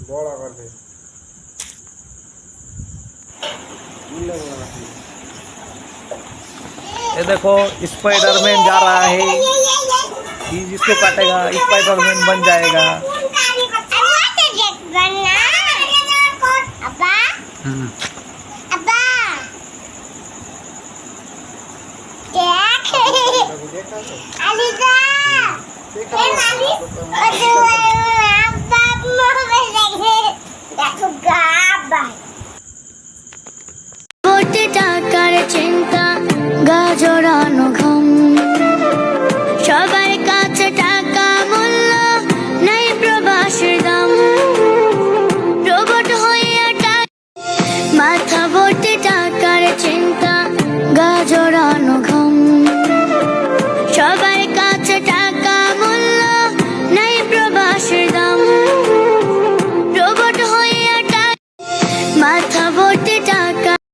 बड़ा कर दे ये देखो स्पाइडरमैन जा रहा है, ये जिसको काटेगा स्पाइडरमैन बन जाएगा। টাকার চিন্তা গা জড়ানো ঘুম, সবার কাছে টাকা মূল্য নাই প্রবাসের দাম, রোবট হইয়া মাথা ভর্তি টাকার চিন্তা গা জড়ানো ঘুম, সবার কাছে টাকা মূল্য নাই প্রবাসের দাম, রোবট হইয়া মাথা